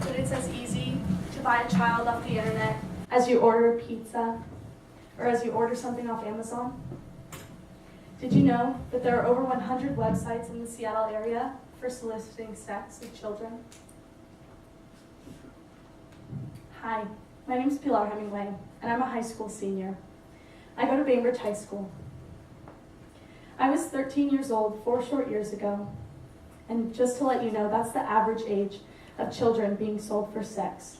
that it's as easy to buy a child off the internet as you order pizza or as you order something off Amazon? Did you know that there are over 100 websites in the Seattle area for soliciting sex of children? Hi, my name is Pilar Hemingway, and I'm a high school senior. I go to Bainbridge High School. I was 13 years old 4 short years ago, and just to let you know, that's the average age of children being sold for sex.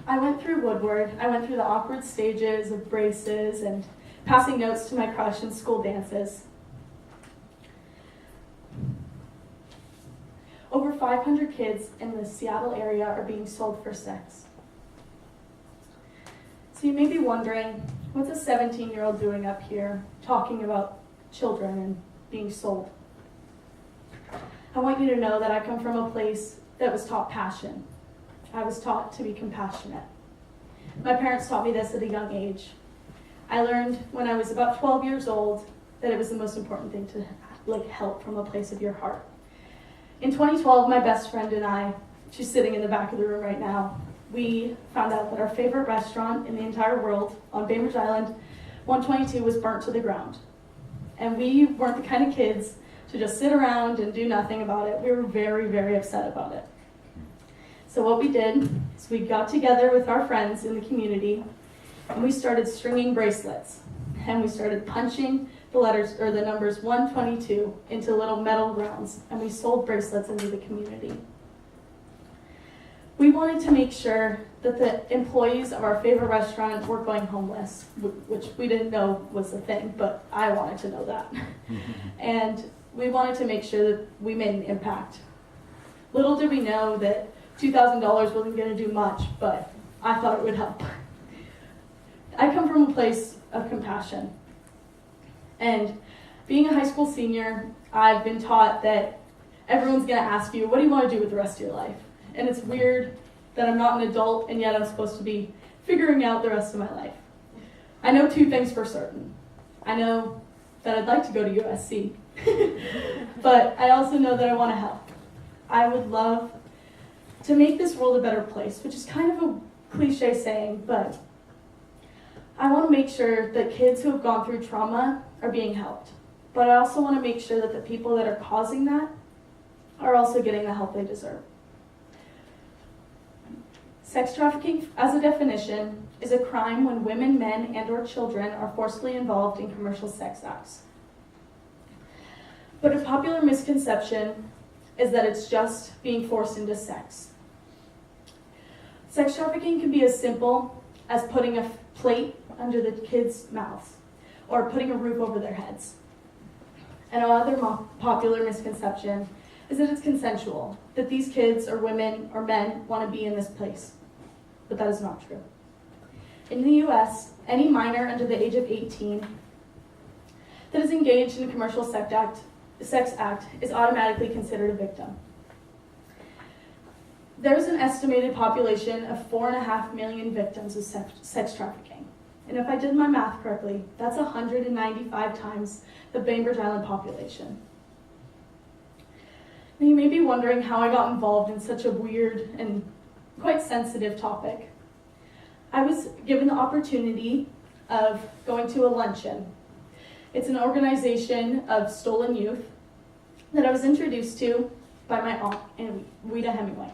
I went through Woodward. I went through the awkward stages of braces and passing notes to my crush in school dances. Over 500 kids in the Seattle area are being sold for sex. So you may be wondering, what's a 17-year-old doing up here talking about children and being sold? I want you to know that I come from a place that was taught passion. I was taught to be compassionate. My parents taught me this at a young age. I learned when I was about 12 years old that it was the most important thing to help from a place of your heart. In 2012, my best friend and I, she's sitting in the back of the room right now, we found out that our favorite restaurant in the entire world on Bainbridge Island, 122, was burnt to the ground. And we weren't the kind of kids to just sit around and do nothing about it. We were very, very upset about it. So what we did is we got together with our friends in the community and we started stringing bracelets. And we started punching the letters or the numbers 122 into little metal rounds, and we sold bracelets into the community. We wanted to make sure that the employees of our favorite restaurant weren't going homeless, which we didn't know was a thing, but I wanted to know that. And we wanted to make sure that we made an impact. Little did we know that $2,000 wasn't going to do much, but I thought it would help. I come from a place of compassion. And being a high school senior, I've been taught that everyone's going to ask you, what do you want to do with the rest of your life? And it's weird that I'm not an adult, and yet I'm supposed to be figuring out the rest of my life. I know 2 things for certain. I know that I'd like to go to USC, but I also know that I want to help. I would love to make this world a better place, which is kind of a cliche saying, but I want to make sure that kids who have gone through trauma are being helped. But I also want to make sure that the people that are causing that are also getting the help they deserve. Sex trafficking, as a definition, is a crime when women, men, and/or children are forcibly involved in commercial sex acts. But a popular misconception is that it's just being forced into sex. Sex trafficking can be as simple as putting a plate under the kids' mouths or putting a roof over their heads. And another popular misconception is that it's consensual, that these kids or women or men want to be in this place. But that is not true. In the US, any minor under the age of 18 that is engaged in a commercial sex act is automatically considered a victim. There's an estimated population of 4.5 million victims of sex trafficking. And if I did my math correctly, that's 195 times the Bainbridge Island population. Now you may be wondering how I got involved in such a weird and quite sensitive topic. I was given the opportunity of going to a luncheon. It's an organization of stolen youth that I was introduced to by my aunt, Pilar Hemingway.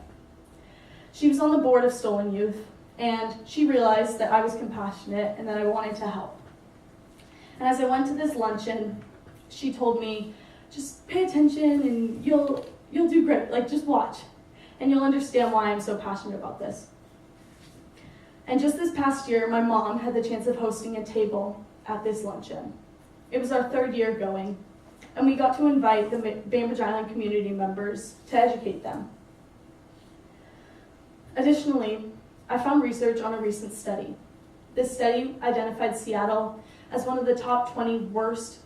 She was on the board of Stolen Youth, and she realized that I was compassionate and that I wanted to help. And as I went to this luncheon, she told me, just pay attention and you'll do great, just watch. And you'll understand why I'm so passionate about this. And just this past year, my mom had the chance of hosting a table at this luncheon. It was our 3rd year going, and we got to invite the Bainbridge Island community members to educate them. Additionally, I found research on a recent study. This study identified Seattle as one of the top 20 worst,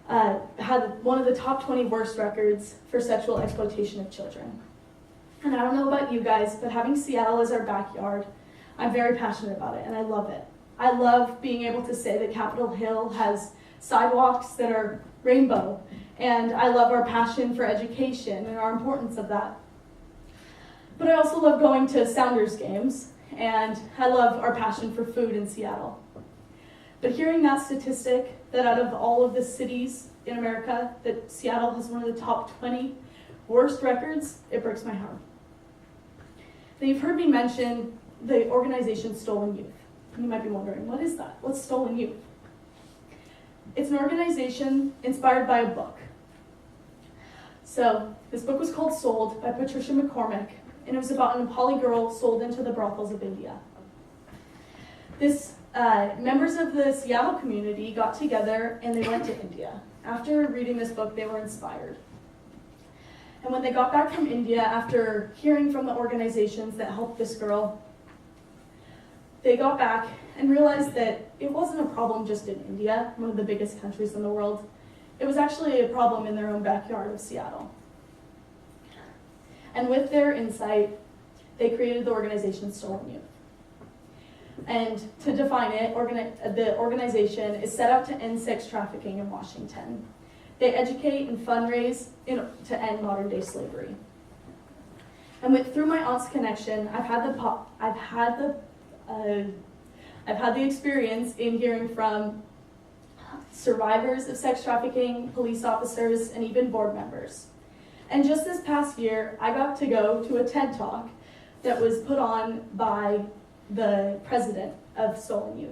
had one of the top 20 worst records for sexual exploitation of children. And I don't know about you guys, but having Seattle as our backyard, I'm very passionate about it, and I love it. I love being able to say that Capitol Hill has sidewalks that are rainbow, and I love our passion for education and our importance of that. But I also love going to Sounders games, and I love our passion for food in Seattle. But hearing that statistic, that out of all of the cities in America, that Seattle has one of the top 20 worst records, it breaks my heart. Now, you've heard me mention the organization Stolen Youth. You might be wondering, what is that? What's Stolen Youth? It's an organization inspired by a book. So, this book was called Sold by Patricia McCormick, and it was about an Nepali girl sold into the brothels of India. Members of the Seattle community got together and they went to India. After reading this book, they were inspired. And when they got back from India, after hearing from the organizations that helped this girl, they got back and realized that it wasn't a problem just in India, one of the biggest countries in the world. It was actually a problem in their own backyard of Seattle. And with their insight, they created the organization Stolen Youth. And to define it, the organization is set out to end sex trafficking in Washington. They educate and fundraise to end modern-day slavery. And through my aunt's connection, I've had the experience in hearing from survivors of sex trafficking, police officers, and even board members. And just this past year, I got to go to a TED Talk that was put on by the president of Stolen Youth.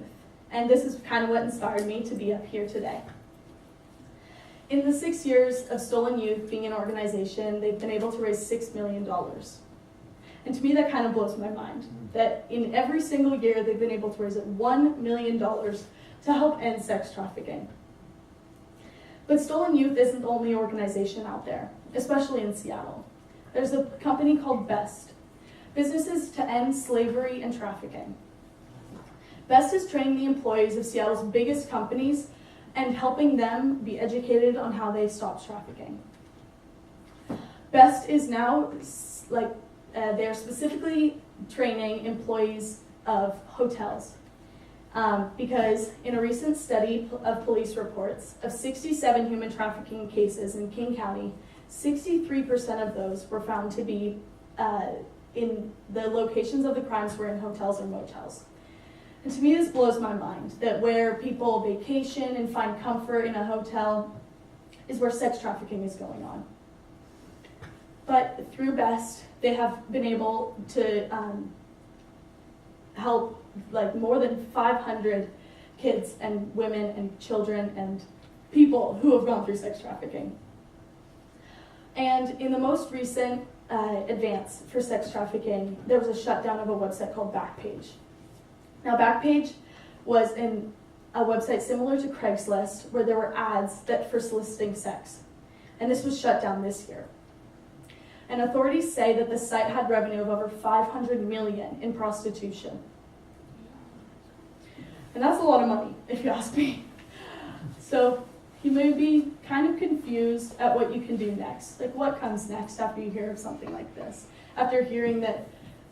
And this is kind of what inspired me to be up here today. In the 6 years of Stolen Youth being an organization, they've been able to raise $6 million. And to me, that kind of blows my mind, that in every single year, they've been able to raise $1 million to help end sex trafficking. But Stolen Youth isn't the only organization out there, especially in Seattle. There's a company called BEST, Businesses to End Slavery and Trafficking. BEST is training the employees of Seattle's biggest companies and helping them be educated on how they stop trafficking. BEST is now, they're specifically training employees of hotels. Because in a recent study of police reports, of 67 human trafficking cases in King County, 63% of those were found to be in the locations of the crimes were in hotels or motels. And to me, this blows my mind, that where people vacation and find comfort in a hotel is where sex trafficking is going on. But through BEST, they have been able to help more than 500 kids and women and children and people who have gone through sex trafficking. And in the most recent advance for sex trafficking, there was a shutdown of a website called Backpage. Now, Backpage was a website similar to Craigslist, where there were ads for soliciting sex. And this was shut down this year. And authorities say that the site had revenue of over $500 million in prostitution. And that's a lot of money, if you ask me. So you may be kind of confused at what you can do next. What comes next after you hear of something like this? After hearing that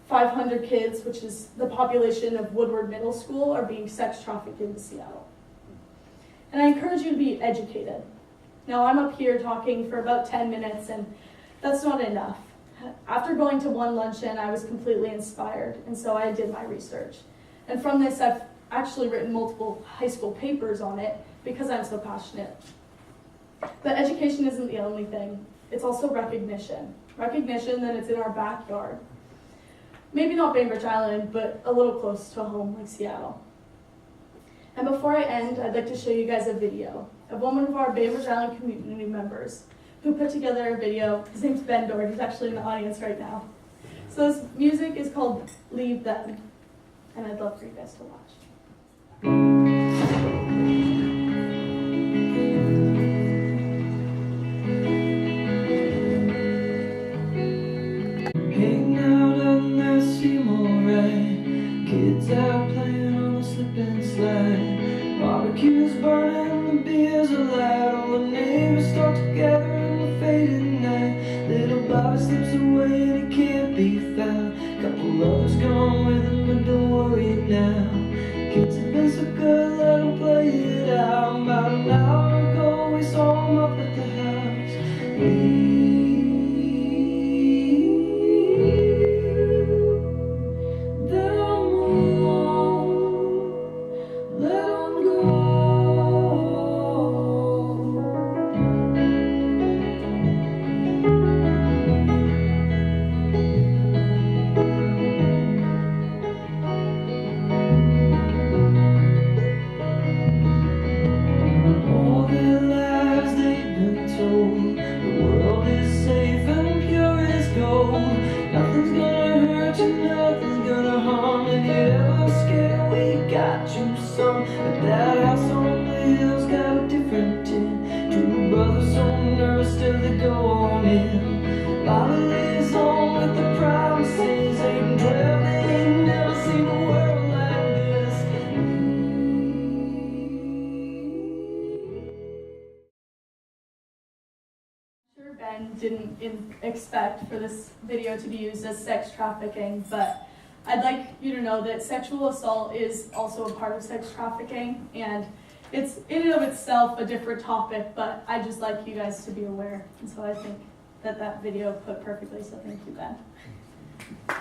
500 kids, which is the population of Woodward Middle School, are being sex trafficked into Seattle. And I encourage you to be educated. Now, I'm up here talking for about 10 minutes, and that's not enough. After going to one luncheon, I was completely inspired, and so I did my research. And from this, I've actually written multiple high school papers on it because I'm so passionate. But education isn't the only thing. It's also recognition. Recognition that it's in our backyard. Maybe not Bainbridge Island, but a little close to home like Seattle. And before I end, I'd like to show you guys a video of one of our Bainbridge Island community members who put together a video. His name's Ben Dord. He's actually in the audience right now. So this music is called Leave Them, and I'd love for you guys to watch. Kids out playing on a slipping slide. Barbecues burning, the beers are loud. All the neighbors talk together in the fading night. Little Bobby slips away and he can't be found. Couple others gone with him, but don't worry now. Kids have been so good, let them play it out. About an hour ago we saw him up at the house. Ben didn't expect for this video to be used as sex trafficking, but I'd like you to know that sexual assault is also a part of sex trafficking, and it's in and of itself a different topic, but I'd just like you guys to be aware. And so I think that video put perfectly, so thank you, Ben.